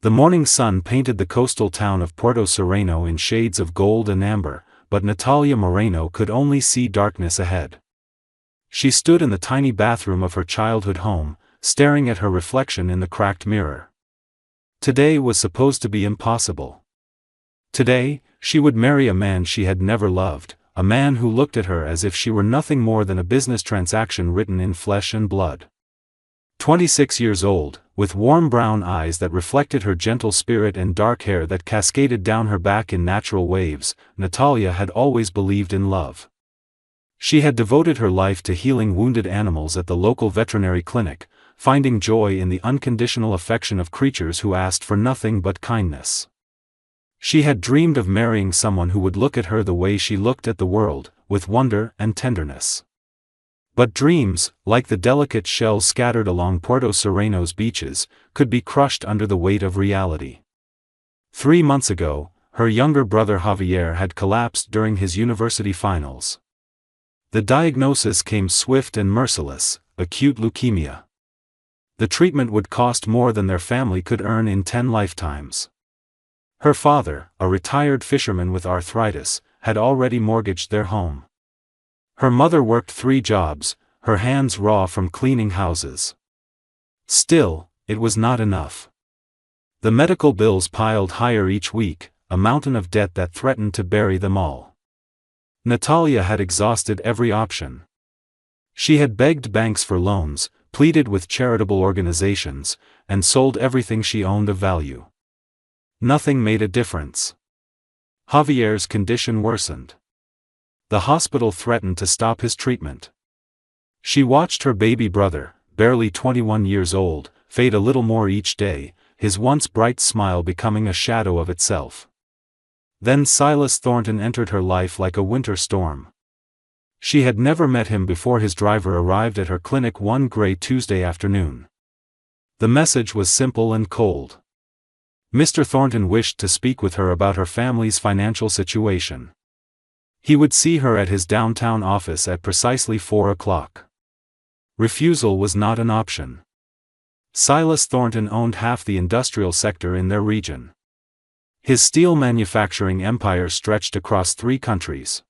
The morning sun painted the coastal town of Puerto Sereno in shades of gold and amber, but Natalia Moreno could only see darkness ahead. She stood in the tiny bathroom of her childhood home, staring at her reflection in the cracked mirror. Today was supposed to be impossible. Today, she would marry a man she had never loved, a man who looked at her as if she were nothing more than a business transaction written in flesh and blood. 26 years old, with warm brown eyes that reflected her gentle spirit and dark hair that cascaded down her back in natural waves, Natalia had always believed in love. She had devoted her life to healing wounded animals at the local veterinary clinic, finding joy in the unconditional affection of creatures who asked for nothing but kindness. She had dreamed of marrying someone who would look at her the way she looked at the world, with wonder and tenderness. But dreams, like the delicate shells scattered along Puerto Sereno's beaches, could be crushed under the weight of reality. 3 months ago, her younger brother Javier had collapsed during his university finals. The diagnosis came swift and merciless: acute leukemia. The treatment would cost more than their family could earn in 10 lifetimes. Her father, a retired fisherman with arthritis, had already mortgaged their home. Her mother worked 3 jobs, her hands raw from cleaning houses. Still, it was not enough. The medical bills piled higher each week, a mountain of debt that threatened to bury them all. Natalia had exhausted every option. She had begged banks for loans, pleaded with charitable organizations, and sold everything she owned of value. Nothing made a difference. Javier's condition worsened. The hospital threatened to stop his treatment. She watched her baby brother, barely 21 years old, fade a little more each day, his once bright smile becoming a shadow of itself. Then Silas Thornton entered her life like a winter storm. She had never met him before his driver arrived at her clinic one gray Tuesday afternoon. The message was simple and cold. Mr. Thornton wished to speak with her about her family's financial situation. He would see her at his downtown office at precisely 4 o'clock. Refusal was not an option. Silas Thornton owned half the industrial sector in their region. His steel manufacturing empire stretched across 3 countries.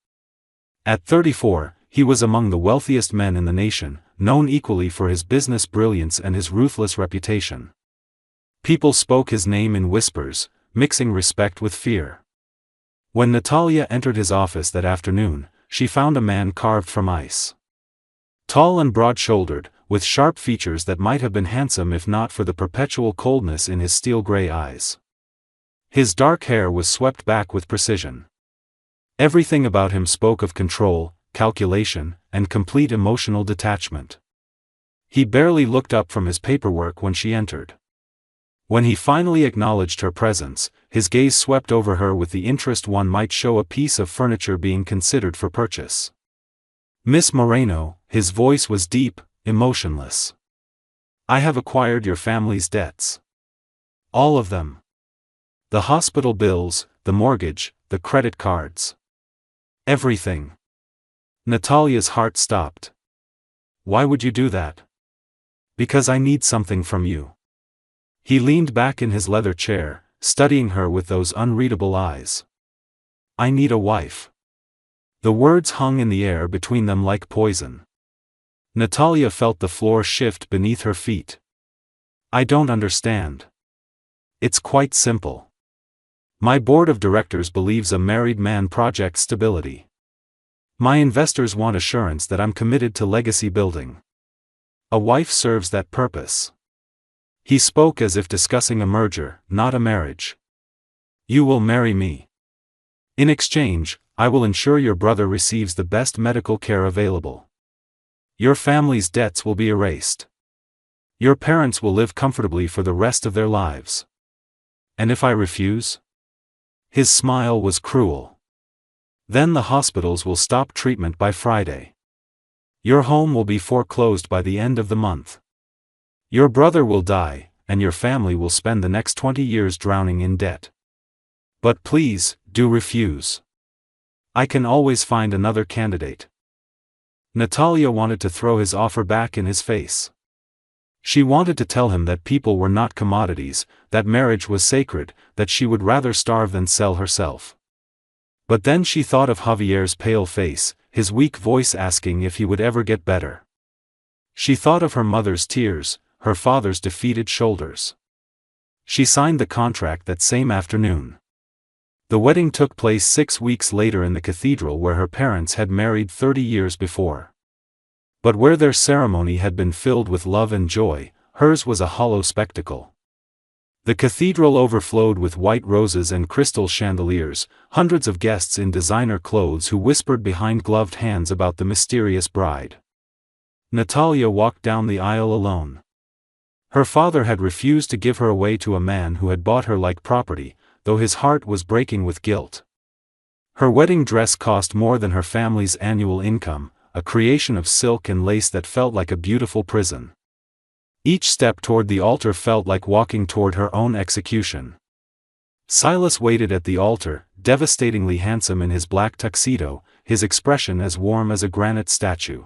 At 34, he was among the wealthiest men in the nation, known equally for his business brilliance and his ruthless reputation. People spoke his name in whispers, mixing respect with fear. When Natalia entered his office that afternoon, she found a man carved from ice. Tall and broad-shouldered, with sharp features that might have been handsome if not for the perpetual coldness in his steel-gray eyes. His dark hair was swept back with precision. Everything about him spoke of control, calculation, and complete emotional detachment. He barely looked up from his paperwork when she entered. When he finally acknowledged her presence, his gaze swept over her with the interest one might show a piece of furniture being considered for purchase. "Miss Moreno," his voice was deep, emotionless. "I have acquired your family's debts. All of them. The hospital bills, the mortgage, the credit cards. Everything." Natalia's heart stopped. "Why would you do that?" "Because I need something from you." He leaned back in his leather chair, studying her with those unreadable eyes. "I need a wife." The words hung in the air between them like poison. Natalia felt the floor shift beneath her feet. "I don't understand." "It's quite simple. My board of directors believes a married man projects stability. My investors want assurance that I'm committed to legacy building. A wife serves that purpose." He spoke as if discussing a merger, not a marriage. "You will marry me. In exchange, I will ensure your brother receives the best medical care available. Your family's debts will be erased. Your parents will live comfortably for the rest of their lives. And if I refuse?" His smile was cruel. "Then the hospitals will stop treatment by Friday. Your home will be foreclosed by the end of the month. Your brother will die, and your family will spend the next 20 years drowning in debt. But please, do refuse. I can always find another candidate." Natalia wanted to throw his offer back in his face. She wanted to tell him that people were not commodities, that marriage was sacred, that she would rather starve than sell herself. But then she thought of Javier's pale face, his weak voice asking if he would ever get better. She thought of her mother's tears, her father's defeated shoulders. She signed the contract that same afternoon. The wedding took place 6 weeks later in the cathedral where her parents had married 30 years before. But where their ceremony had been filled with love and joy, hers was a hollow spectacle. The cathedral overflowed with white roses and crystal chandeliers, hundreds of guests in designer clothes who whispered behind gloved hands about the mysterious bride. Natalia walked down the aisle alone. Her father had refused to give her away to a man who had bought her like property, though his heart was breaking with guilt. Her wedding dress cost more than her family's annual income, a creation of silk and lace that felt like a beautiful prison. Each step toward the altar felt like walking toward her own execution. Silas waited at the altar, devastatingly handsome in his black tuxedo, his expression as warm as a granite statue.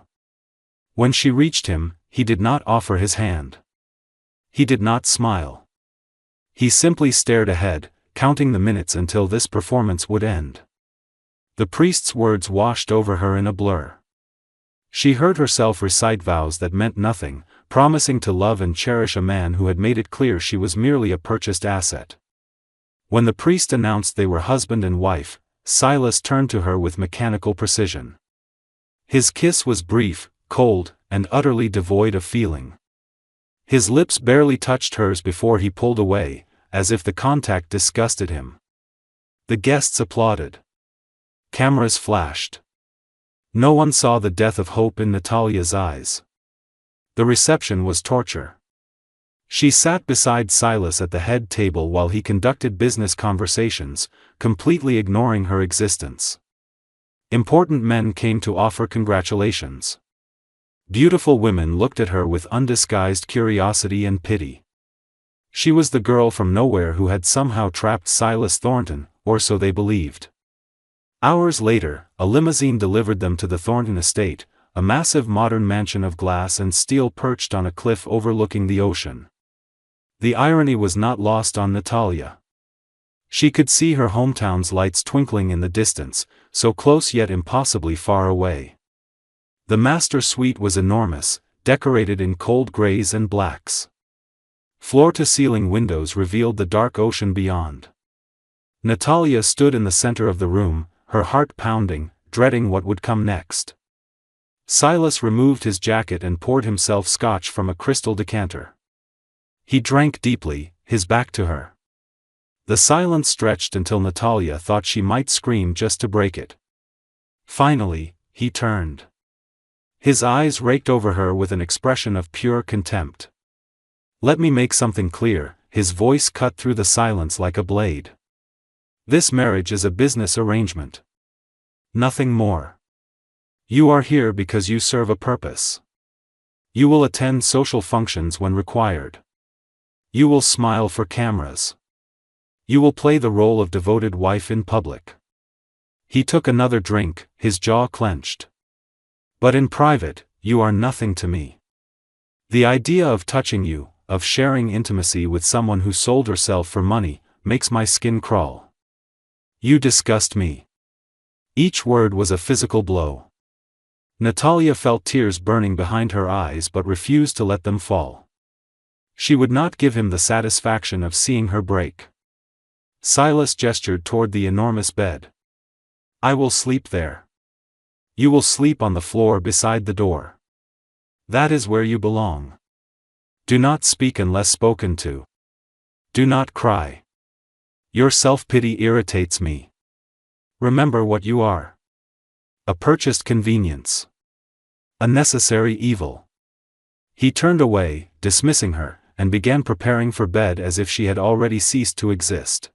When she reached him, he did not offer his hand. He did not smile. He simply stared ahead, counting the minutes until this performance would end. The priest's words washed over her in a blur. She heard herself recite vows that meant nothing, promising to love and cherish a man who had made it clear she was merely a purchased asset. When the priest announced they were husband and wife, Silas turned to her with mechanical precision. His kiss was brief, cold, and utterly devoid of feeling. His lips barely touched hers before he pulled away, as if the contact disgusted him. The guests applauded. Cameras flashed. No one saw the death of hope in Natalia's eyes. The reception was torture. She sat beside Silas at the head table while he conducted business conversations, completely ignoring her existence. Important men came to offer congratulations. Beautiful women looked at her with undisguised curiosity and pity. She was the girl from nowhere who had somehow trapped Silas Thornton, or so they believed. Hours later, a limousine delivered them to the Thornton estate, a massive modern mansion of glass and steel perched on a cliff overlooking the ocean. The irony was not lost on Natalia. She could see her hometown's lights twinkling in the distance, so close yet impossibly far away. The master suite was enormous, decorated in cold grays and blacks. Floor-to-ceiling windows revealed the dark ocean beyond. Natalia stood in the center of the room, her heart pounding, dreading what would come next. Silas removed his jacket and poured himself scotch from a crystal decanter. He drank deeply, his back to her. The silence stretched until Natalia thought she might scream just to break it. Finally, he turned. His eyes raked over her with an expression of pure contempt. "Let me make something clear," his voice cut through the silence like a blade. "This marriage is a business arrangement. Nothing more. You are here because you serve a purpose. You will attend social functions when required. You will smile for cameras. You will play the role of devoted wife in public." He took another drink, his jaw clenched. "But in private, you are nothing to me. The idea of touching you, of sharing intimacy with someone who sold herself for money, makes my skin crawl. You disgust me." Each word was a physical blow. Natalia felt tears burning behind her eyes but refused to let them fall. She would not give him the satisfaction of seeing her break. Silas gestured toward the enormous bed. "I will sleep there. You will sleep on the floor beside the door. That is where you belong. Do not speak unless spoken to. Do not cry. Your self-pity irritates me. Remember what you are. A purchased convenience. A necessary evil." He turned away, dismissing her, and began preparing for bed as if she had already ceased to exist.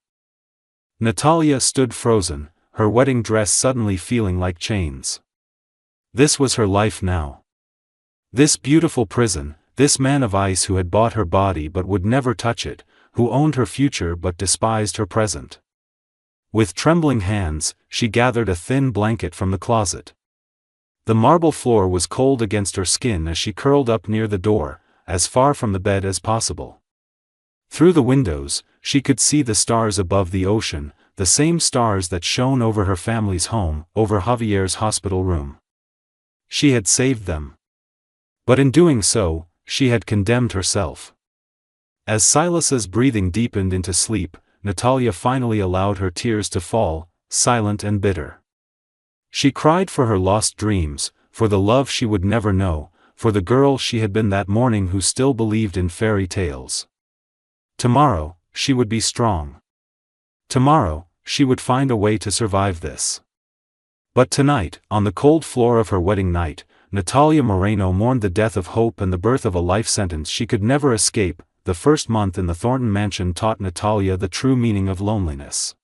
Natalia stood frozen, her wedding dress suddenly feeling like chains. This was her life now. This beautiful prison, this man of ice who had bought her body but would never touch it, who owned her future but despised her present. With trembling hands, she gathered a thin blanket from the closet. The marble floor was cold against her skin as she curled up near the door, as far from the bed as possible. Through the windows, she could see the stars above the ocean, the same stars that shone over her family's home, over Javier's hospital room. She had saved them. But in doing so, she had condemned herself. As Silas's breathing deepened into sleep, Natalia finally allowed her tears to fall, silent and bitter. She cried for her lost dreams, for the love she would never know, for the girl she had been that morning who still believed in fairy tales. Tomorrow, she would be strong. Tomorrow, she would find a way to survive this. But tonight, on the cold floor of her wedding night, Natalia Moreno mourned the death of hope and the birth of a life sentence she could never escape. The first month in the Thornton mansion taught Natalia the true meaning of loneliness.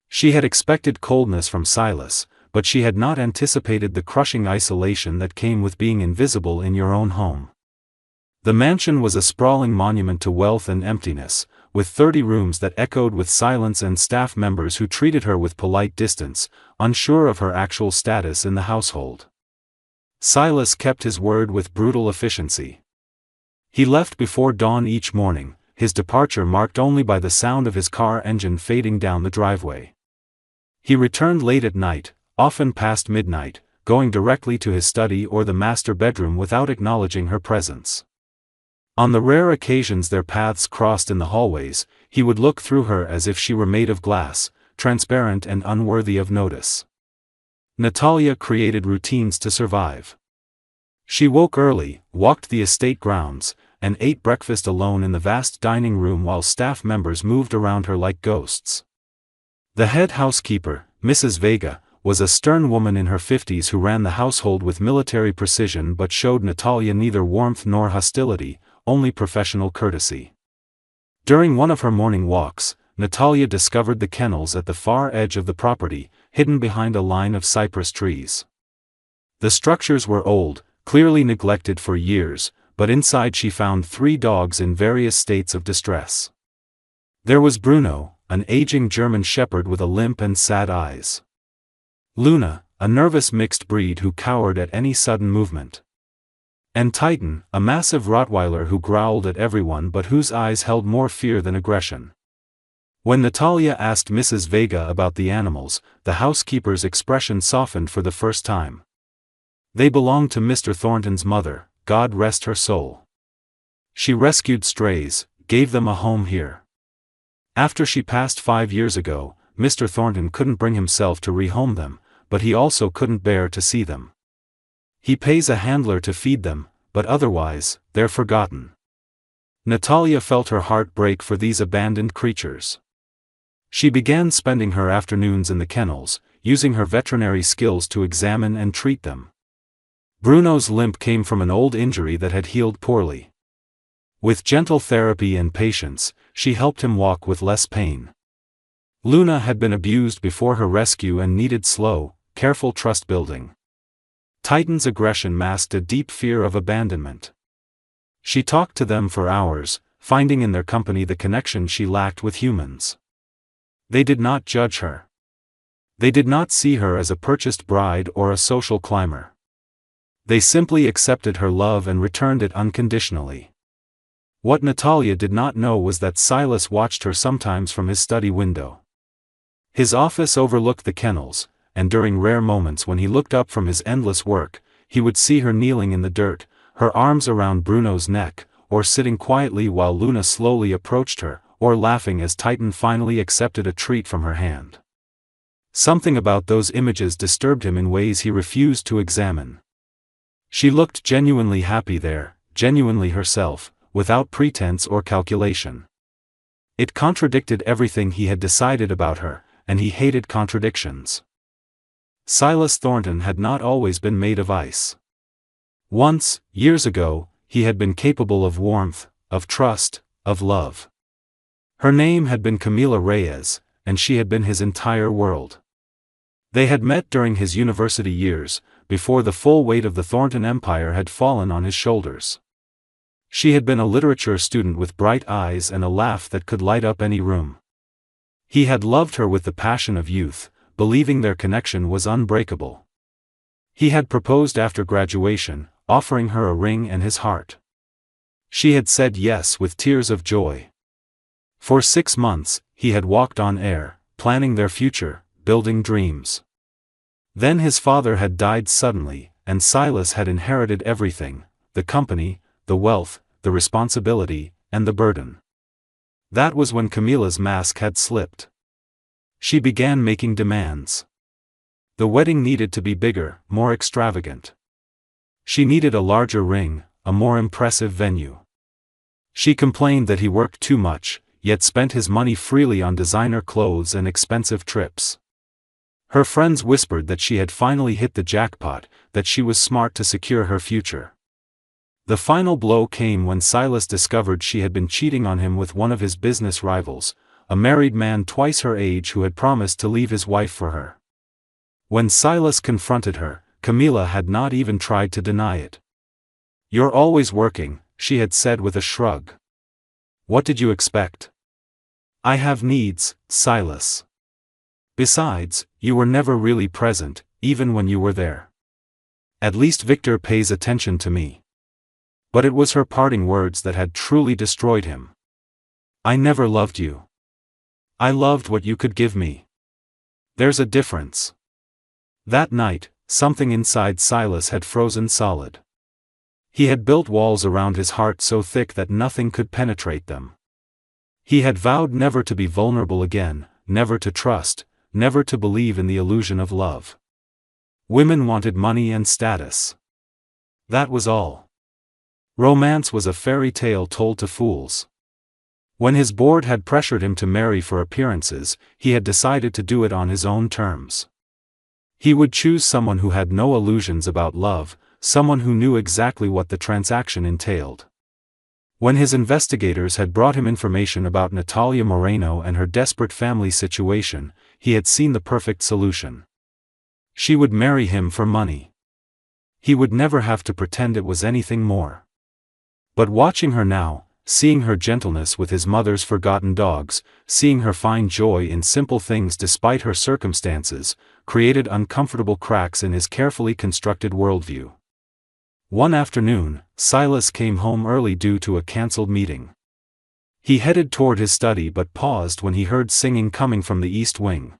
She had expected coldness from Silas, but she had not anticipated the crushing isolation that came with being invisible in your own home. The mansion was a sprawling monument to wealth and emptiness, with 30 rooms that echoed with silence and staff members who treated her with polite distance, unsure of her actual status in the household. Silas kept his word with brutal efficiency. He left before dawn each morning, his departure marked only by the sound of his car engine fading down the driveway. He returned late at night, often past midnight, going directly to his study or the master bedroom without acknowledging her presence. On the rare occasions their paths crossed in the hallways, he would look through her as if she were made of glass, transparent and unworthy of notice. Natalia created routines to survive. She woke early, walked the estate grounds, and ate breakfast alone in the vast dining room while staff members moved around her like ghosts. The head housekeeper, Mrs. Vega, was a stern woman in her 50s who ran the household with military precision but showed Natalia neither warmth nor hostility, only professional courtesy. During one of her morning walks, Natalia discovered the kennels at the far edge of the property, hidden behind a line of cypress trees. The structures were old, clearly neglected for years, but inside she found 3 dogs in various states of distress. There was Bruno, an aging German shepherd with a limp and sad eyes. Luna, a nervous mixed breed who cowered at any sudden movement. And Titan, a massive Rottweiler who growled at everyone but whose eyes held more fear than aggression. When Natalia asked Mrs. Vega about the animals, the housekeeper's expression softened for the first time. They belonged to Mr. Thornton's mother, God rest her soul. She rescued strays, gave them a home here. After she passed 5 years ago, Mr. Thornton couldn't bring himself to rehome them, but he also couldn't bear to see them. He pays a handler to feed them, but otherwise, they're forgotten. Natalia felt her heart break for these abandoned creatures. She began spending her afternoons in the kennels, using her veterinary skills to examine and treat them. Bruno's limp came from an old injury that had healed poorly. With gentle therapy and patience, she helped him walk with less pain. Luna had been abused before her rescue and needed slow, careful trust building. Titan's aggression masked a deep fear of abandonment. She talked to them for hours, finding in their company the connection she lacked with humans. They did not judge her. They did not see her as a purchased bride or a social climber. They simply accepted her love and returned it unconditionally. What Natalia did not know was that Silas watched her sometimes from his study window. His office overlooked the kennels, and during rare moments when he looked up from his endless work, he would see her kneeling in the dirt, her arms around Bruno's neck, or sitting quietly while Luna slowly approached her, or laughing as Titan finally accepted a treat from her hand. Something about those images disturbed him in ways he refused to examine. She looked genuinely happy there, genuinely herself, without pretense or calculation. It contradicted everything he had decided about her, and he hated contradictions. Silas Thornton had not always been made of ice. Once, years ago, he had been capable of warmth, of trust, of love. Her name had been Camila Reyes, and she had been his entire world. They had met during his university years, before the full weight of the Thornton empire had fallen on his shoulders. She had been a literature student with bright eyes and a laugh that could light up any room. He had loved her with the passion of youth, believing their connection was unbreakable. He had proposed after graduation, offering her a ring and his heart. She had said yes with tears of joy. For 6 months, he had walked on air, planning their future, building dreams. Then his father had died suddenly, and Silas had inherited everything: the company, the wealth, the responsibility, and the burden. That was when Camilla's mask had slipped. She began making demands. The wedding needed to be bigger, more extravagant. She needed a larger ring, a more impressive venue. She complained that he worked too much, yet spent his money freely on designer clothes and expensive trips. Her friends whispered that she had finally hit the jackpot, that she was smart to secure her future. The final blow came when Silas discovered she had been cheating on him with one of his business rivals, a married man twice her age who had promised to leave his wife for her. When Silas confronted her, Camilla had not even tried to deny it. "You're always working," she had said with a shrug. "What did you expect?" "I have needs, Silas. Besides, you were never really present, even when you were there. At least Victor pays attention to me." But it was her parting words that had truly destroyed him. "I never loved you. I loved what you could give me. There's a difference." That night, something inside Silas had frozen solid. He had built walls around his heart so thick that nothing could penetrate them. He had vowed never to be vulnerable again, never to trust, never to believe in the illusion of love. Women wanted money and status. That was all. Romance was a fairy tale told to fools. When his board had pressured him to marry for appearances, he had decided to do it on his own terms. He would choose someone who had no illusions about love, someone who knew exactly what the transaction entailed. When his investigators had brought him information about Natalia Moreno and her desperate family situation, he had seen the perfect solution. She would marry him for money. He would never have to pretend it was anything more. But watching her now, seeing her gentleness with his mother's forgotten dogs, seeing her find joy in simple things despite her circumstances, created uncomfortable cracks in his carefully constructed worldview. One afternoon, Silas came home early due to a cancelled meeting. He headed toward his study but paused when he heard singing coming from the east wing.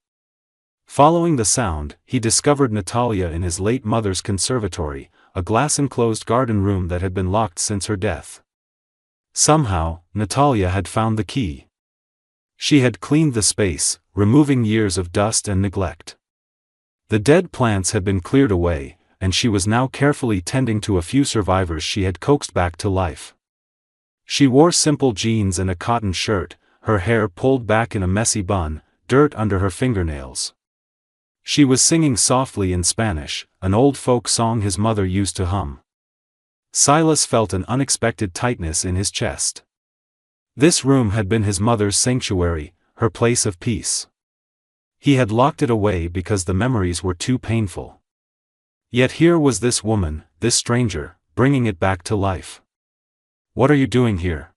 Following the sound, he discovered Natalia in his late mother's conservatory, a glass-enclosed garden room that had been locked since her death. Somehow, Natalia had found the key. She had cleaned the space, removing years of dust and neglect. The dead plants had been cleared away, and she was now carefully tending to a few survivors she had coaxed back to life. She wore simple jeans and a cotton shirt, her hair pulled back in a messy bun, dirt under her fingernails. She was singing softly in Spanish, an old folk song his mother used to hum. Silas felt an unexpected tightness in his chest. This room had been his mother's sanctuary, her place of peace. He had locked it away because the memories were too painful. Yet here was this woman, this stranger, bringing it back to life. "What are you doing here?"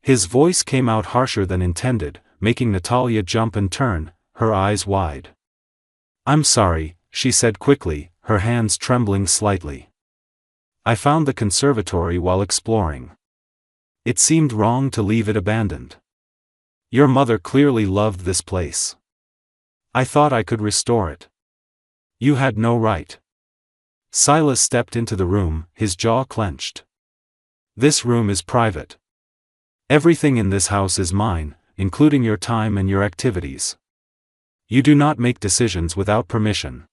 His voice came out harsher than intended, making Natalia jump and turn, her eyes wide. "I'm sorry," she said quickly, her hands trembling slightly. "I found the conservatory while exploring. It seemed wrong to leave it abandoned. Your mother clearly loved this place. I thought I could restore it. You had no right." Silas stepped into the room, his jaw clenched. "This room is private. Everything in this house is mine, including your time and your activities. You do not make decisions without permission."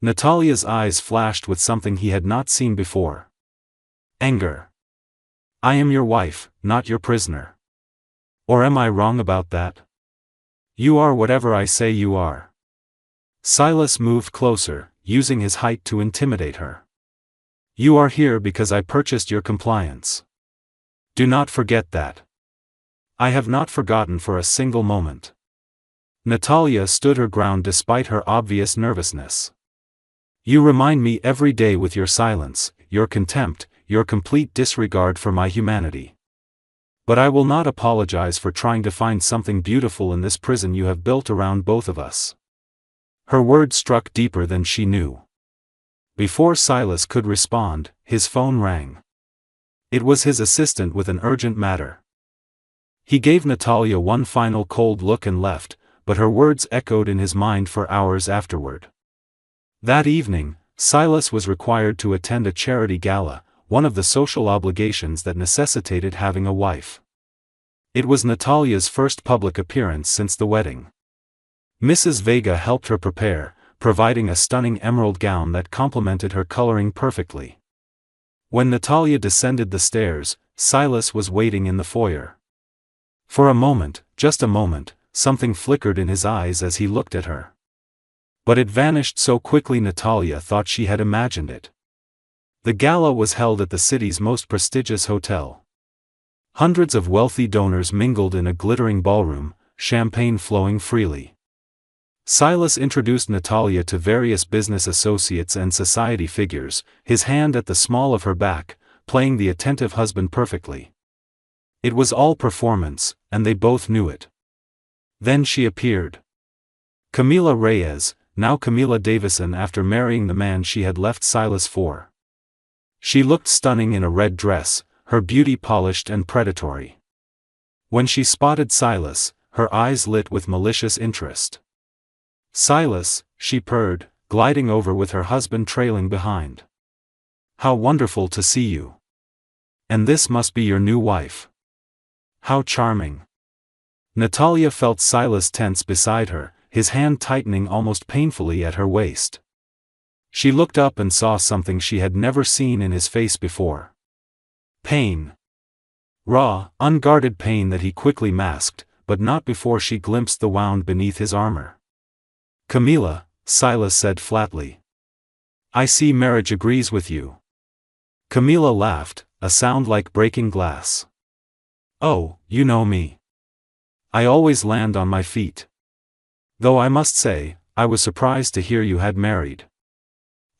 Natalia's eyes flashed with something he had not seen before. Anger. "I am your wife, not your prisoner. Or am I wrong about that? You are whatever I say you are." Silas moved closer, using his height to intimidate her. "You are here because I purchased your compliance. Do not forget that." "I have not forgotten for a single moment." Natalia stood her ground despite her obvious nervousness. "You remind me every day with your silence, your contempt, your complete disregard for my humanity. But I will not apologize for trying to find something beautiful in this prison you have built around both of us." Her words struck deeper than she knew. Before Silas could respond, his phone rang. It was his assistant with an urgent matter. He gave Natalia one final cold look and left, but her words echoed in his mind for hours afterward. That evening, Silas was required to attend a charity gala, one of the social obligations that necessitated having a wife. It was Natalia's first public appearance since the wedding. Mrs. Vega helped her prepare, providing a stunning emerald gown that complemented her coloring perfectly. When Natalia descended the stairs, Silas was waiting in the foyer. For a moment, just a moment, something flickered in his eyes as he looked at her. But it vanished so quickly Natalia thought she had imagined it. The gala was held at the city's most prestigious hotel. Hundreds of wealthy donors mingled in a glittering ballroom, champagne flowing freely. Silas introduced Natalia to various business associates and society figures, his hand at the small of her back, playing the attentive husband perfectly. It was all performance, and they both knew it. Then she appeared. Camila Reyes, now Camila Davison after marrying the man she had left Silas for. She looked stunning in a red dress, her beauty polished and predatory. When she spotted Silas, her eyes lit with malicious interest. "Silas," she purred, gliding over with her husband trailing behind. "How wonderful to see you. And this must be your new wife. How charming." Natalia felt Silas tense beside her, his hand tightening almost painfully at her waist. She looked up and saw something she had never seen in his face before. Pain. Raw, unguarded pain that he quickly masked, but not before she glimpsed the wound beneath his armor. "Camila," Silas said flatly. "I see marriage agrees with you." Camila laughed, a sound like breaking glass. "Oh, you know me. I always land on my feet. Though I must say, I was surprised to hear you had married.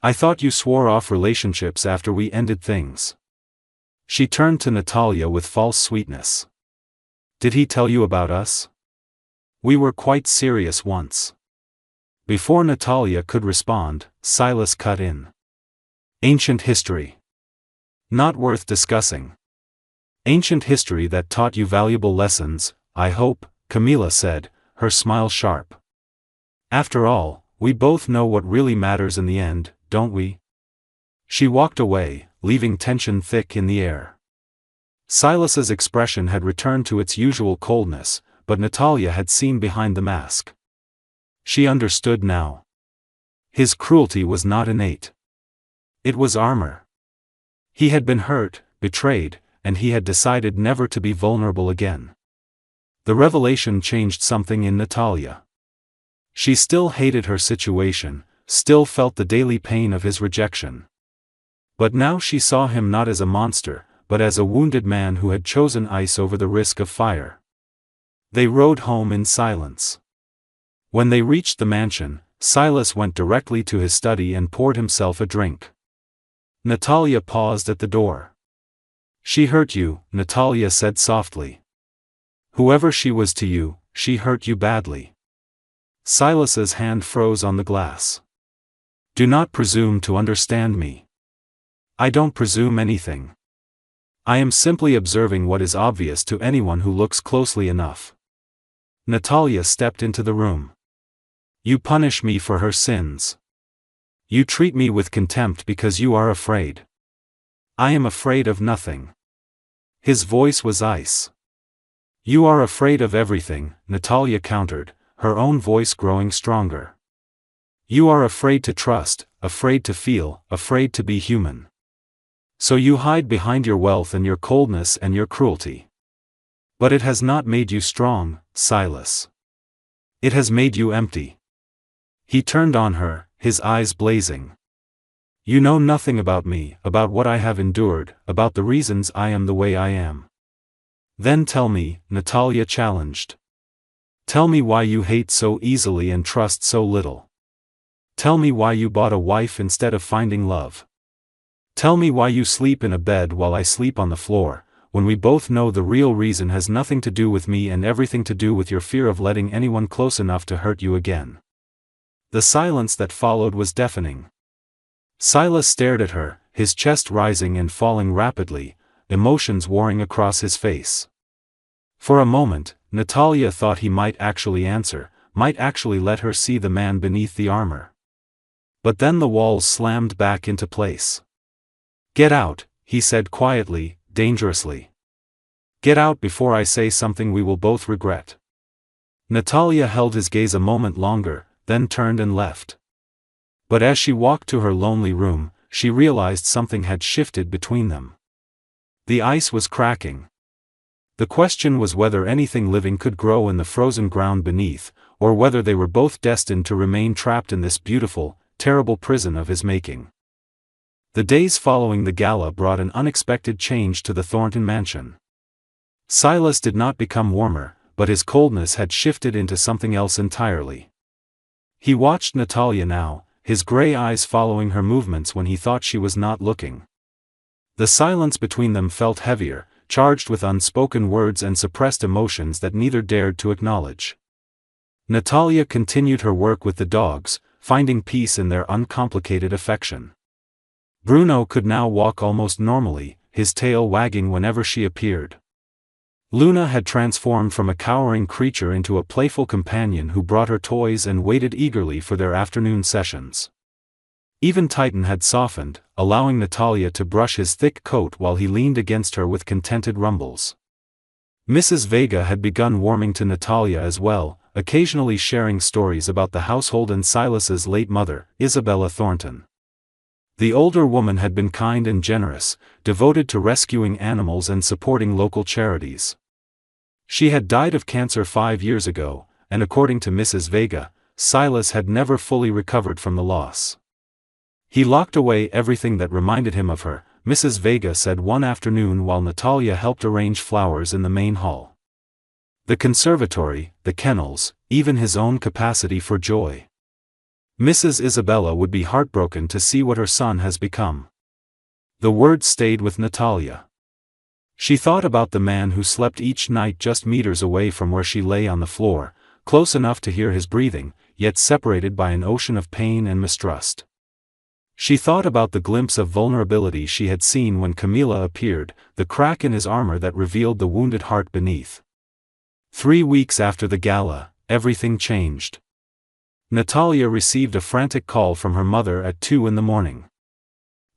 I thought you swore off relationships after we ended things." She turned to Natalia with false sweetness. "Did he tell you about us? We were quite serious once." Before Natalia could respond, Silas cut in. "Ancient history. Not worth discussing. Ancient history that taught you valuable lessons, I hope," Camila said, her smile sharp. "After all, we both know what really matters in the end, don't we?" She walked away, leaving tension thick in the air. Silas's expression had returned to its usual coldness, but Natalia had seen behind the mask. She understood now. His cruelty was not innate. It was armor. He had been hurt, betrayed, and he had decided never to be vulnerable again. The revelation changed something in Natalia. She still hated her situation, still felt the daily pain of his rejection. But now she saw him not as a monster, but as a wounded man who had chosen ice over the risk of fire. They rode home in silence. When they reached the mansion, Silas went directly to his study and poured himself a drink. Natalia paused at the door. "She hurt you," Natalia said softly. "Whoever she was to you, she hurt you badly." Silas's hand froze on the glass. "Do not presume to understand me. I don't presume anything. I am simply observing what is obvious to anyone who looks closely enough." Natalia stepped into the room. "You punish me for her sins. You treat me with contempt because you are afraid. I am afraid of nothing." His voice was ice. "You are afraid of everything," Natalia countered, her own voice growing stronger. "You are afraid to trust, afraid to feel, afraid to be human. So you hide behind your wealth and your coldness and your cruelty. But it has not made you strong, Silas. It has made you empty." He turned on her, his eyes blazing. "You know nothing about me, about what I have endured, about the reasons I am the way I am." "Then tell me," Natalia challenged. "Tell me why you hate so easily and trust so little. Tell me why you bought a wife instead of finding love. Tell me why you sleep in a bed while I sleep on the floor, when we both know the real reason has nothing to do with me and everything to do with your fear of letting anyone close enough to hurt you again." The silence that followed was deafening. Silas stared at her, his chest rising and falling rapidly, emotions warring across his face. For a moment, Natalia thought he might actually answer, might actually let her see the man beneath the armor. But then the walls slammed back into place. "Get out," he said quietly, dangerously. "Get out before I say something we will both regret." Natalia held his gaze a moment longer, then turned and left. But as she walked to her lonely room, she realized something had shifted between them. The ice was cracking. The question was whether anything living could grow in the frozen ground beneath, or whether they were both destined to remain trapped in this beautiful, terrible prison of his making. The days following the gala brought an unexpected change to the Thornton mansion. Silas did not become warmer, but his coldness had shifted into something else entirely. He watched Natalia now, his gray eyes following her movements when he thought she was not looking. The silence between them felt heavier, charged with unspoken words and suppressed emotions that neither dared to acknowledge. Natalia continued her work with the dogs, finding peace in their uncomplicated affection. Bruno could now walk almost normally, his tail wagging whenever she appeared. Luna had transformed from a cowering creature into a playful companion who brought her toys and waited eagerly for their afternoon sessions. Even Titan had softened, allowing Natalia to brush his thick coat while he leaned against her with contented rumbles. Mrs. Vega had begun warming to Natalia as well, occasionally sharing stories about the household and Silas's late mother, Isabella Thornton. The older woman had been kind and generous, devoted to rescuing animals and supporting local charities. She had died of cancer 5 years ago, and according to Mrs. Vega, Silas had never fully recovered from the loss. He locked away everything that reminded him of her, Mrs. Vega said one afternoon while Natalia helped arrange flowers in the main hall. The conservatory, the kennels, even his own capacity for joy. Mrs. Isabella would be heartbroken to see what her son has become. The words stayed with Natalia. She thought about the man who slept each night just meters away from where she lay on the floor, close enough to hear his breathing, yet separated by an ocean of pain and mistrust. She thought about the glimpse of vulnerability she had seen when Camila appeared, the crack in his armor that revealed the wounded heart beneath. 3 weeks after the gala, everything changed. Natalia received a frantic call from her mother at 2 in the morning.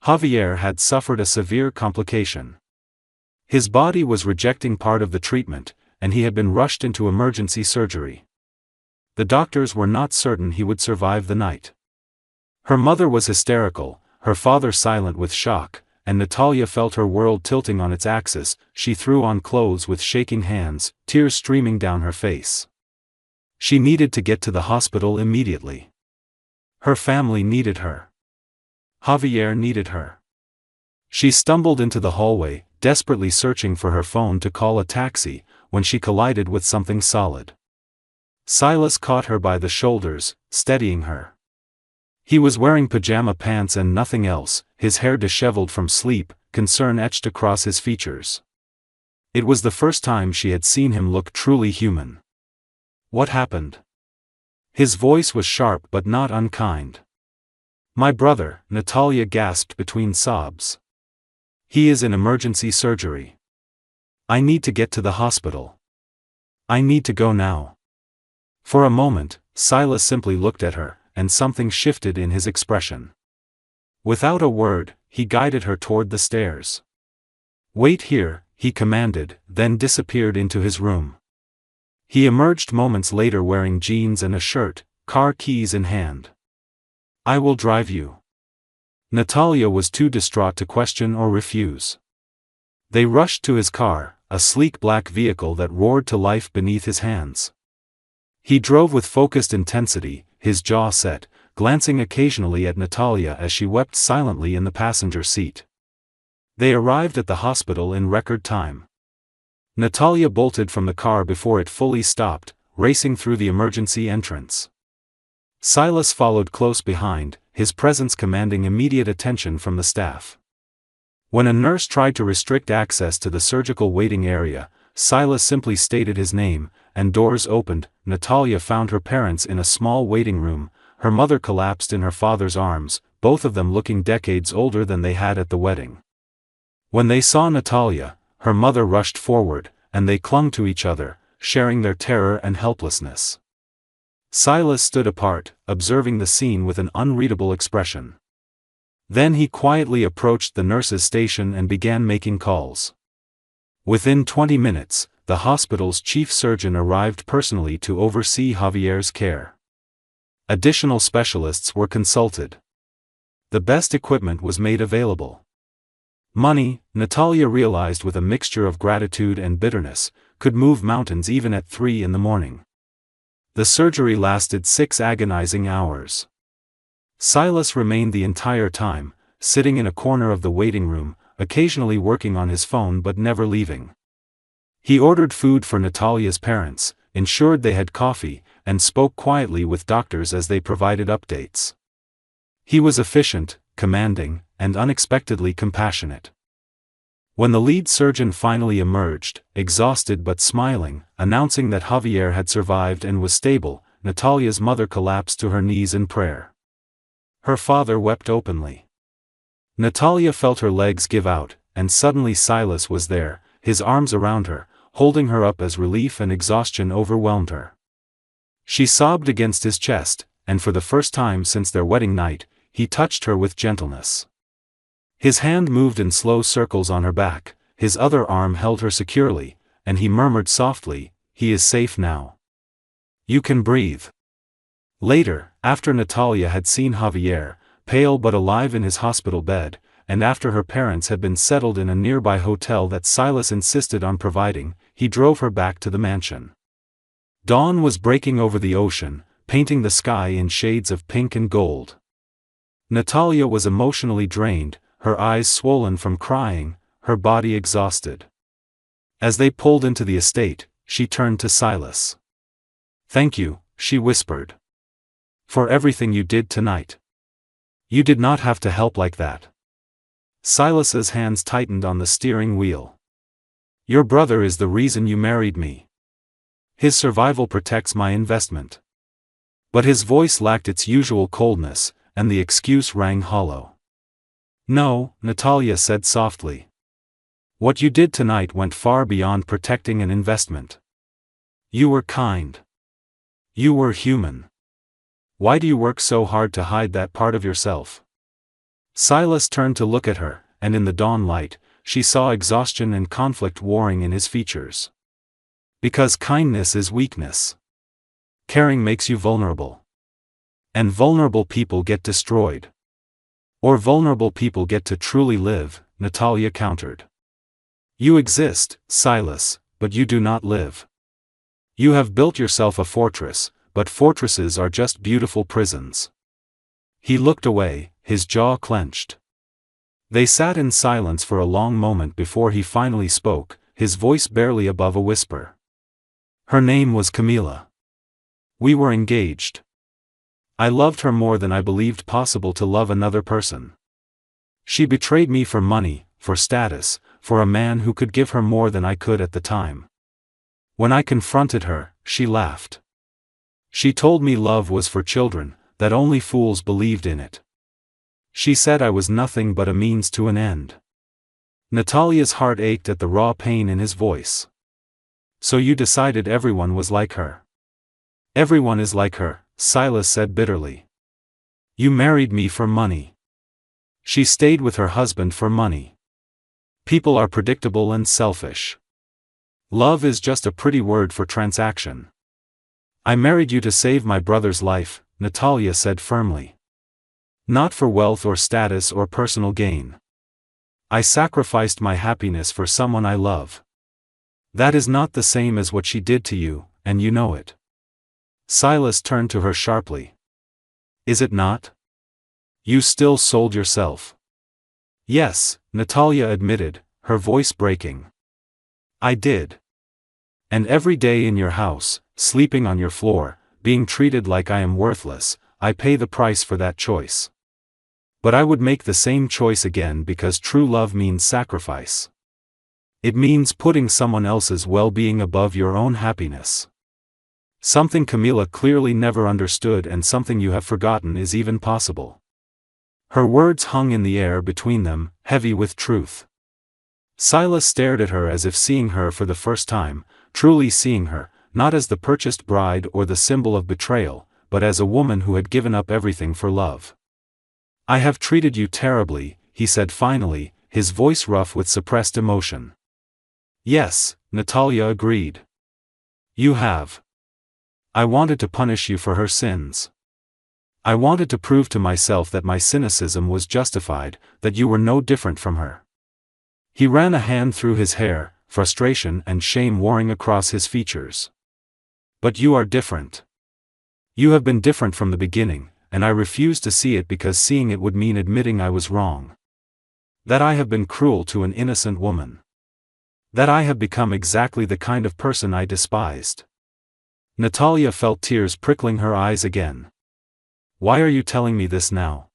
Javier had suffered a severe complication. His body was rejecting part of the treatment, and he had been rushed into emergency surgery. The doctors were not certain he would survive the night. Her mother was hysterical, her father silent with shock, and Natalia felt her world tilting on its axis. She threw on clothes with shaking hands, tears streaming down her face. She needed to get to the hospital immediately. Her family needed her. Javier needed her. She stumbled into the hallway, desperately searching for her phone to call a taxi, when she collided with something solid. Silas caught her by the shoulders, steadying her. He was wearing pajama pants and nothing else, his hair disheveled from sleep, concern etched across his features. It was the first time she had seen him look truly human. "What happened?" His voice was sharp but not unkind. "My brother," Natalia gasped between sobs. "He is in emergency surgery. I need to get to the hospital. I need to go now." For a moment, Silas simply looked at her, and something shifted in his expression. Without a word, he guided her toward the stairs. "Wait here," he commanded, then disappeared into his room. He emerged moments later wearing jeans and a shirt, car keys in hand. "I will drive you." Natalia was too distraught to question or refuse. They rushed to his car, a sleek black vehicle that roared to life beneath his hands. He drove with focused intensity, his jaw set, glancing occasionally at Natalia as she wept silently in the passenger seat. They arrived at the hospital in record time. Natalia bolted from the car before it fully stopped, racing through the emergency entrance. Silas followed close behind, his presence commanding immediate attention from the staff. When a nurse tried to restrict access to the surgical waiting area, Silas simply stated his name, and doors opened. Natalia found her parents in a small waiting room. Her mother collapsed in her father's arms, both of them looking decades older than they had at the wedding. When they saw Natalia, her mother rushed forward, and they clung to each other, sharing their terror and helplessness. Silas stood apart, observing the scene with an unreadable expression. Then he quietly approached the nurse's station and began making calls. Within 20 minutes, the hospital's chief surgeon arrived personally to oversee Javier's care. Additional specialists were consulted. The best equipment was made available. Money, Natalia realized with a mixture of gratitude and bitterness, could move mountains even at 3 in the morning. The surgery lasted 6 agonizing hours. Silas remained the entire time, sitting in a corner of the waiting room, occasionally working on his phone but never leaving. He ordered food for Natalia's parents, ensured they had coffee, and spoke quietly with doctors as they provided updates. He was efficient, commanding, and unexpectedly compassionate. When the lead surgeon finally emerged, exhausted but smiling, announcing that Javier had survived and was stable, Natalia's mother collapsed to her knees in prayer. Her father wept openly. Natalia felt her legs give out, and suddenly Silas was there, his arms around her, holding her up as relief and exhaustion overwhelmed her. She sobbed against his chest, and for the first time since their wedding night, he touched her with gentleness. His hand moved in slow circles on her back, his other arm held her securely, and he murmured softly, "He is safe now. You can breathe." Later, after Natalia had seen Javier, pale but alive in his hospital bed, and after her parents had been settled in a nearby hotel that Silas insisted on providing, he drove her back to the mansion. Dawn was breaking over the ocean, painting the sky in shades of pink and gold. Natalia was emotionally drained, her eyes swollen from crying, her body exhausted. As they pulled into the estate, she turned to Silas. "Thank you," she whispered. "For everything you did tonight. You did not have to help like that." Silas's hands tightened on the steering wheel. "Your brother is the reason you married me. His survival protects my investment." But his voice lacked its usual coldness, and the excuse rang hollow. "No," Natalia said softly. "What you did tonight went far beyond protecting an investment. You were kind. You were human. Why do you work so hard to hide that part of yourself?" Silas turned to look at her, and in the dawn light, she saw exhaustion and conflict warring in his features. "Because kindness is weakness. Caring makes you vulnerable. And vulnerable people get destroyed. Or vulnerable people get to truly live," Natalia countered. "You exist, Silas, but you do not live. You have built yourself a fortress, but fortresses are just beautiful prisons." He looked away, his jaw clenched. They sat in silence for a long moment before he finally spoke, his voice barely above a whisper. "Her name was Camila. We were engaged. I loved her more than I believed possible to love another person. She betrayed me for money, for status, for a man who could give her more than I could at the time. When I confronted her, she laughed. She told me love was for children, that only fools believed in it. She said I was nothing but a means to an end." Natalia's heart ached at the raw pain in his voice. "So you decided everyone was like her?" "Everyone is like her," Silas said bitterly. "You married me for money. She stayed with her husband for money. People are predictable and selfish. Love is just a pretty word for transaction." "I married you to save my brother's life," Natalia said firmly. "Not for wealth or status or personal gain. I sacrificed my happiness for someone I love. That is not the same as what she did to you, and you know it." Silas turned to her sharply. "Is it not? You still sold yourself." "Yes," Natalia admitted, her voice breaking. "I did. And every day in your house, sleeping on your floor, being treated like I am worthless, I pay the price for that choice. But I would make the same choice again because true love means sacrifice. It means putting someone else's well-being above your own happiness. Something Camila clearly never understood and something you have forgotten is even possible." Her words hung in the air between them, heavy with truth. Silas stared at her as if seeing her for the first time, truly seeing her, not as the purchased bride or the symbol of betrayal, but as a woman who had given up everything for love. "I have treated you terribly," he said finally, his voice rough with suppressed emotion. "Yes," Natalia agreed. "You have. I wanted to punish you for her sins. I wanted to prove to myself that my cynicism was justified, that you were no different from her." He ran a hand through his hair, frustration and shame warring across his features. "But you are different. You have been different from the beginning, and I refuse to see it because seeing it would mean admitting I was wrong. That I have been cruel to an innocent woman. That I have become exactly the kind of person I despised." Natalia felt tears prickling her eyes again. "Why are you telling me this now?"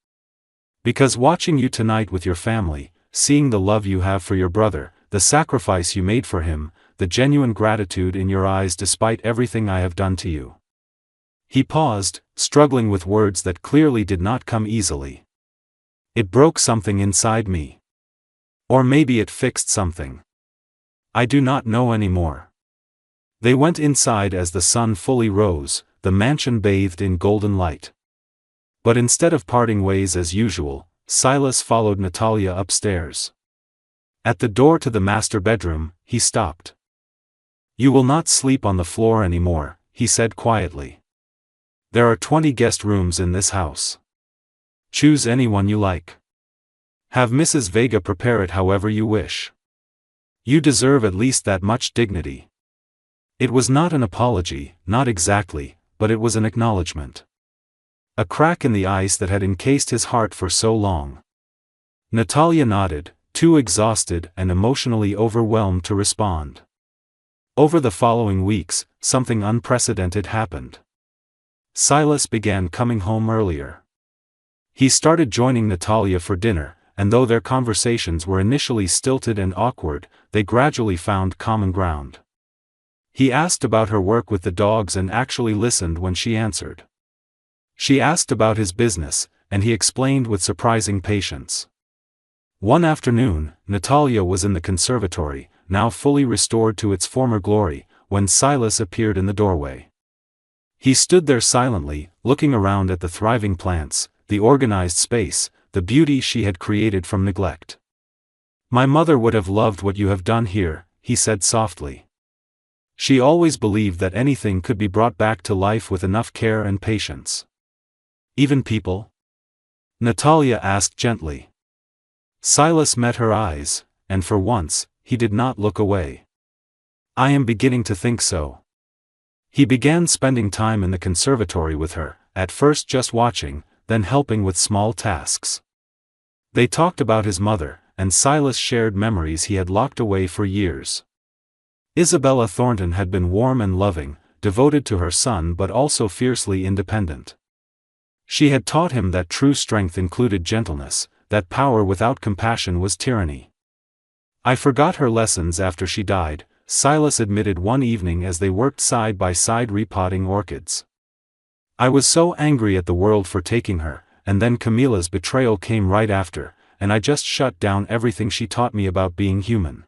"Because watching you tonight with your family, seeing the love you have for your brother, the sacrifice you made for him, the genuine gratitude in your eyes despite everything I have done to you." He paused, struggling with words that clearly did not come easily. "It broke something inside me. Or maybe it fixed something. I do not know anymore." They went inside as the sun fully rose, the mansion bathed in golden light. But instead of parting ways as usual, Silas followed Natalia upstairs. At the door to the master bedroom, he stopped. "You will not sleep on the floor anymore," he said quietly. "There are 20 guest rooms in this house. Choose any one you like. Have Mrs. Vega prepare it however you wish. You deserve at least that much dignity." It was not an apology, not exactly, but it was an acknowledgement. A crack in the ice that had encased his heart for so long. Natalia nodded, too exhausted and emotionally overwhelmed to respond. Over the following weeks, something unprecedented happened. Silas began coming home earlier. He started joining Natalia for dinner, and though their conversations were initially stilted and awkward, they gradually found common ground. He asked about her work with the dogs and actually listened when she answered. She asked about his business, and he explained with surprising patience. One afternoon, Natalia was in the conservatory, now fully restored to its former glory, when Silas appeared in the doorway. He stood there silently, looking around at the thriving plants, the organized space, the beauty she had created from neglect. "My mother would have loved what you have done here," he said softly. "She always believed that anything could be brought back to life with enough care and patience." "Even people?" Natalia asked gently. Silas met her eyes, and for once, he did not look away. "I am beginning to think so." He began spending time in the conservatory with her, at first just watching, then helping with small tasks. They talked about his mother, and Silas shared memories he had locked away for years. Isabella Thornton had been warm and loving, devoted to her son but also fiercely independent. She had taught him that true strength included gentleness, that power without compassion was tyranny. "I forgot her lessons after she died," Silas admitted one evening as they worked side by side repotting orchids. "I was so angry at the world for taking her, and then Camila's betrayal came right after, and I just shut down everything she taught me about being human."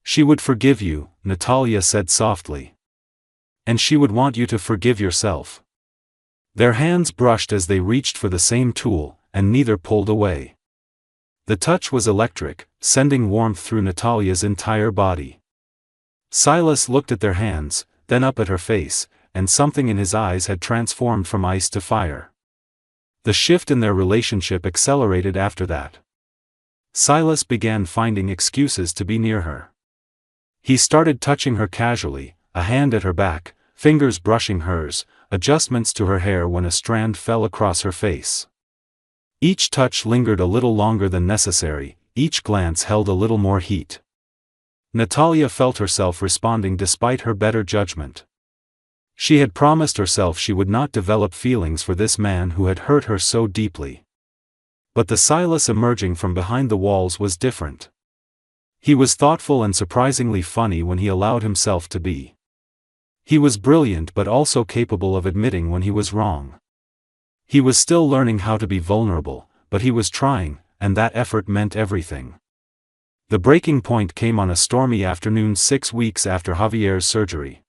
"She would forgive you," Natalia said softly. "And she would want you to forgive yourself." Their hands brushed as they reached for the same tool, and neither pulled away. The touch was electric, sending warmth through Natalia's entire body. Silas looked at their hands, then up at her face, and something in his eyes had transformed from ice to fire. The shift in their relationship accelerated after that. Silas began finding excuses to be near her. He started touching her casually, a hand at her back, fingers brushing hers, adjustments to her hair when a strand fell across her face. Each touch lingered a little longer than necessary, each glance held a little more heat. Natalia felt herself responding despite her better judgment. She had promised herself she would not develop feelings for this man who had hurt her so deeply. But the Silas emerging from behind the walls was different. He was thoughtful and surprisingly funny when he allowed himself to be. He was brilliant but also capable of admitting when he was wrong. He was still learning how to be vulnerable, but he was trying, and that effort meant everything. The breaking point came on a stormy afternoon 6 weeks after Javier's surgery.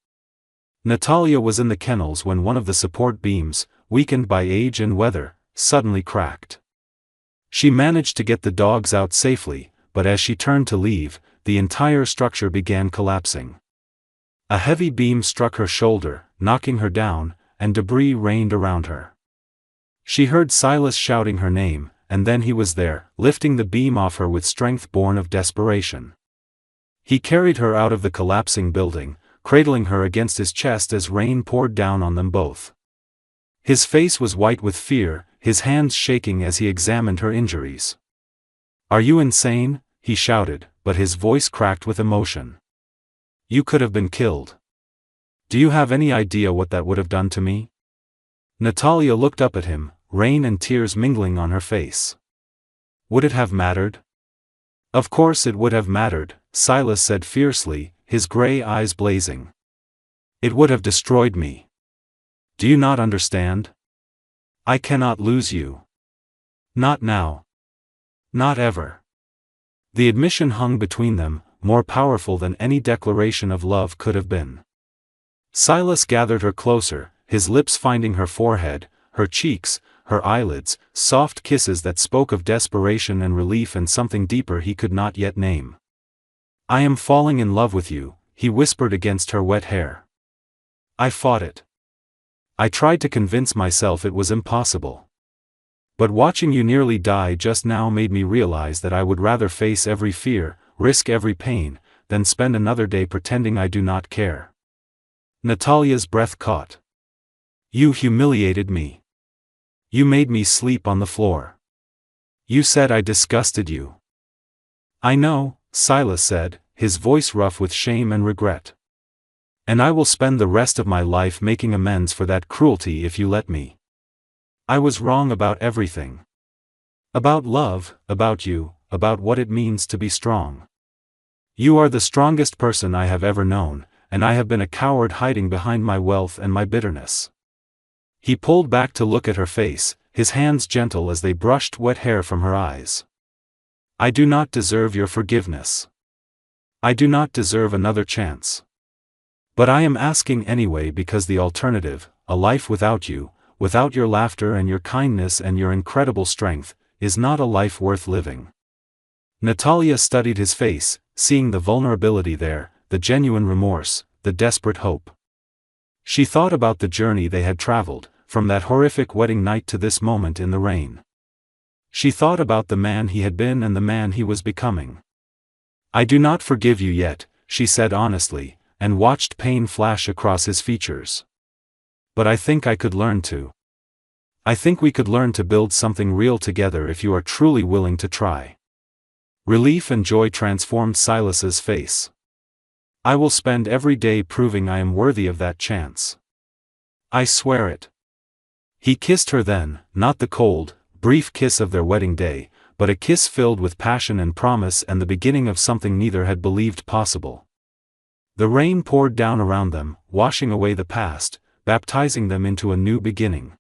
Natalia was in the kennels when one of the support beams, weakened by age and weather, suddenly cracked. She managed to get the dogs out safely, but as she turned to leave, the entire structure began collapsing. A heavy beam struck her shoulder, knocking her down, and debris rained around her. She heard Silas shouting her name, and then he was there, lifting the beam off her with strength born of desperation. He carried her out of the collapsing building, cradling her against his chest as rain poured down on them both. His face was white with fear, his hands shaking as he examined her injuries. "Are you insane?" he shouted, but his voice cracked with emotion. "You could have been killed. Do you have any idea what that would have done to me?" Natalia looked up at him, rain and tears mingling on her face. "Would it have mattered?" "Of course it would have mattered," Silas said fiercely, his gray eyes blazing. "It would have destroyed me. Do you not understand? I cannot lose you. Not now. Not ever." The admission hung between them, more powerful than any declaration of love could have been. Silas gathered her closer, his lips finding her forehead, her cheeks, her eyelids, soft kisses that spoke of desperation and relief and something deeper he could not yet name. "I am falling in love with you," he whispered against her wet hair. "I fought it. I tried to convince myself it was impossible. But watching you nearly die just now made me realize that I would rather face every fear, risk every pain, than spend another day pretending I do not care." Natalia's breath caught. "You humiliated me. You made me sleep on the floor. You said I disgusted you." "I know," Silas said, his voice rough with shame and regret. "And I will spend the rest of my life making amends for that cruelty if you let me. I was wrong about everything. About love, about you, about what it means to be strong. You are the strongest person I have ever known, and I have been a coward hiding behind my wealth and my bitterness." He pulled back to look at her face, his hands gentle as they brushed wet hair from her eyes. "I do not deserve your forgiveness. I do not deserve another chance. But I am asking anyway because the alternative, a life without you, without your laughter and your kindness and your incredible strength, is not a life worth living." Natalia studied his face, seeing the vulnerability there, the genuine remorse, the desperate hope. She thought about the journey they had traveled, from that horrific wedding night to this moment in the rain. She thought about the man he had been and the man he was becoming. "I do not forgive you yet," she said honestly, and watched pain flash across his features. "But I think I could learn to. I think we could learn to build something real together if you are truly willing to try." Relief and joy transformed Silas's face. "I will spend every day proving I am worthy of that chance. I swear it." He kissed her then, not the cold, brief kiss of their wedding day, but a kiss filled with passion and promise and the beginning of something neither had believed possible. The rain poured down around them, washing away the past, baptizing them into a new beginning.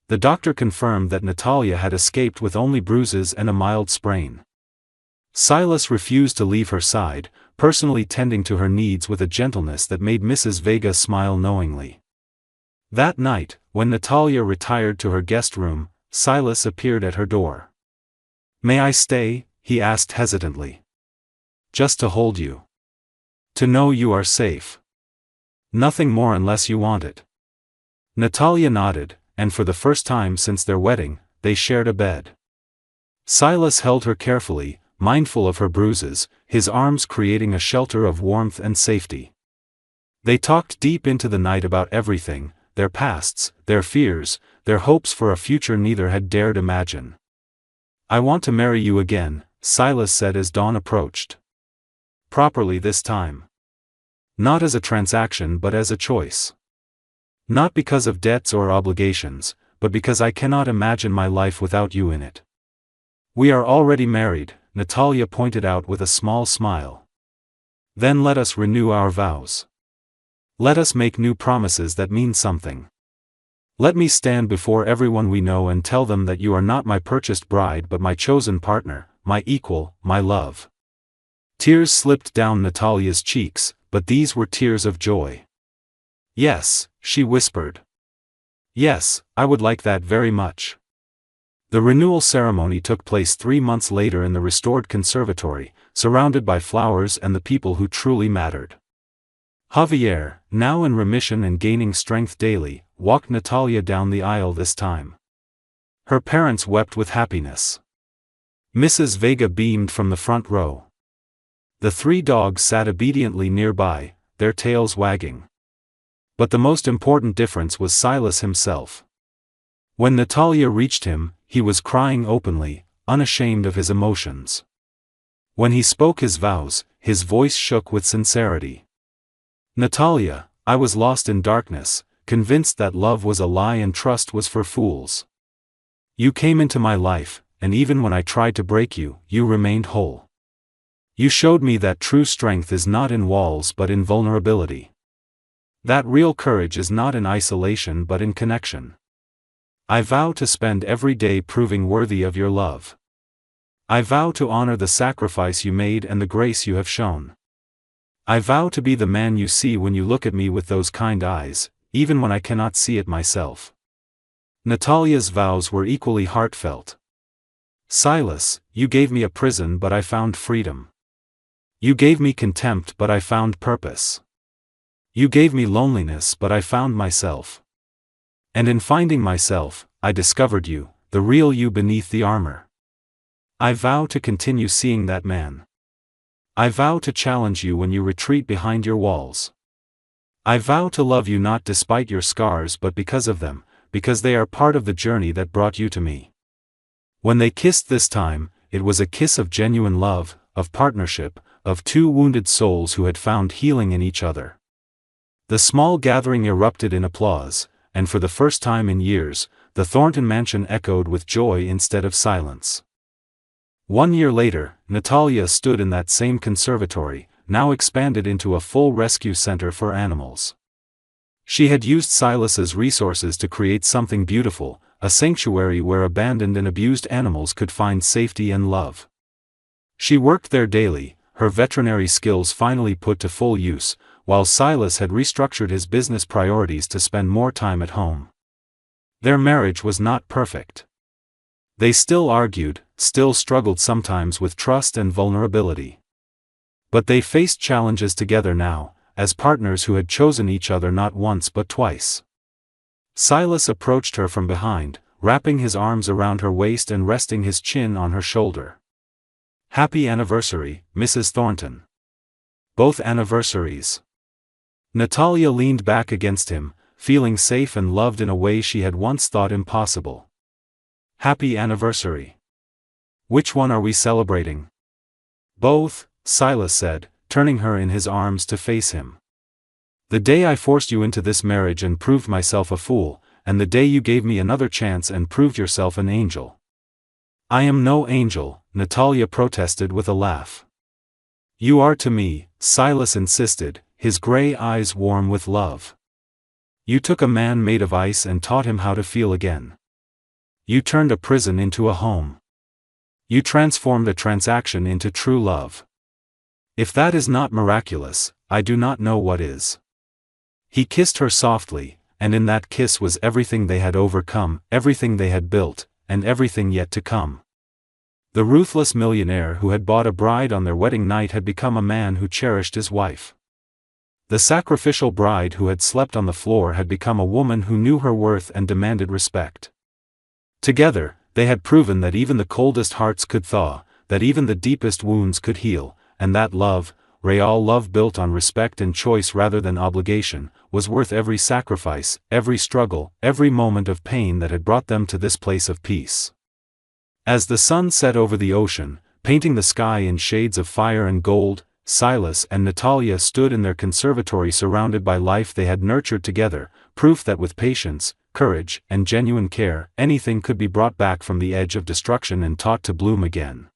The doctor confirmed that Natalia had escaped with only bruises and a mild sprain. Silas refused to leave her side, personally tending to her needs with a gentleness that made Mrs. Vega smile knowingly. That night, when Natalia retired to her guest room, Silas appeared at her door. "May I stay?" he asked hesitantly. "Just to hold you. To know you are safe. Nothing more unless you want it." Natalia nodded, and for the first time since their wedding, they shared a bed. Silas held her carefully, mindful of her bruises, his arms creating a shelter of warmth and safety. They talked deep into the night about everything, their pasts, their fears, their hopes for a future neither had dared imagine. "I want to marry you again," Silas said as dawn approached. "Properly this time. Not as a transaction but as a choice. Not because of debts or obligations, but because I cannot imagine my life without you in it." "We are already married," Natalia pointed out with a small smile. "Then let us renew our vows. Let us make new promises that mean something. Let me stand before everyone we know and tell them that you are not my purchased bride but my chosen partner, my equal, my love." Tears slipped down Natalia's cheeks, but these were tears of joy. "Yes," she whispered. "Yes, I would like that very much." The renewal ceremony took place 3 months later in the restored conservatory, surrounded by flowers and the people who truly mattered. Javier, now in remission and gaining strength daily, walked Natalia down the aisle this time. Her parents wept with happiness. Mrs. Vega beamed from the front row. The 3 dogs sat obediently nearby, their tails wagging. But the most important difference was Silas himself. When Natalia reached him, he was crying openly, unashamed of his emotions. When he spoke his vows, his voice shook with sincerity. "Natalia, I was lost in darkness, convinced that love was a lie and trust was for fools. You came into my life, and even when I tried to break you, you remained whole. You showed me that true strength is not in walls but in vulnerability. That real courage is not in isolation but in connection. I vow to spend every day proving worthy of your love. I vow to honor the sacrifice you made and the grace you have shown. I vow to be the man you see when you look at me with those kind eyes, even when I cannot see it myself." Natalia's vows were equally heartfelt. "Silas, you gave me a prison but I found freedom. You gave me contempt but I found purpose. You gave me loneliness but I found myself. And in finding myself, I discovered you, the real you beneath the armor. I vow to continue seeing that man. I vow to challenge you when you retreat behind your walls. I vow to love you not despite your scars but because of them, because they are part of the journey that brought you to me." When they kissed this time, it was a kiss of genuine love, of partnership, of 2 wounded souls who had found healing in each other. The small gathering erupted in applause, and for the first time in years, the Thornton mansion echoed with joy instead of silence. 1 year later, Natalia stood in that same conservatory, now expanded into a full rescue center for animals. She had used Silas's resources to create something beautiful, a sanctuary where abandoned and abused animals could find safety and love. She worked there daily, her veterinary skills finally put to full use, while Silas had restructured his business priorities to spend more time at home. Their marriage was not perfect. They still argued, still struggled sometimes with trust and vulnerability. But they faced challenges together now, as partners who had chosen each other not once but twice. Silas approached her from behind, wrapping his arms around her waist and resting his chin on her shoulder. "Happy anniversary, Mrs. Thornton." "Both anniversaries." Natalia leaned back against him, feeling safe and loved in a way she had once thought impossible. "Happy anniversary. Which one are we celebrating?" "Both," Silas said, turning her in his arms to face him. "The day I forced you into this marriage and proved myself a fool, and the day you gave me another chance and proved yourself an angel." "I am no angel," Natalia protested with a laugh. "You are to me," Silas insisted, his gray eyes warm with love. "You took a man made of ice and taught him how to feel again. You turned a prison into a home. You transformed a transaction into true love. If that is not miraculous, I do not know what is." He kissed her softly, and in that kiss was everything they had overcome, everything they had built, and everything yet to come. The ruthless millionaire who had bought a bride on their wedding night had become a man who cherished his wife. The sacrificial bride who had slept on the floor had become a woman who knew her worth and demanded respect. Together, they had proven that even the coldest hearts could thaw, that even the deepest wounds could heal, and that love, real love built on respect and choice rather than obligation, was worth every sacrifice, every struggle, every moment of pain that had brought them to this place of peace. As the sun set over the ocean, painting the sky in shades of fire and gold, Silas and Natalia stood in their conservatory surrounded by life they had nurtured together, proof that with patience, courage, and genuine care, anything could be brought back from the edge of destruction and taught to bloom again.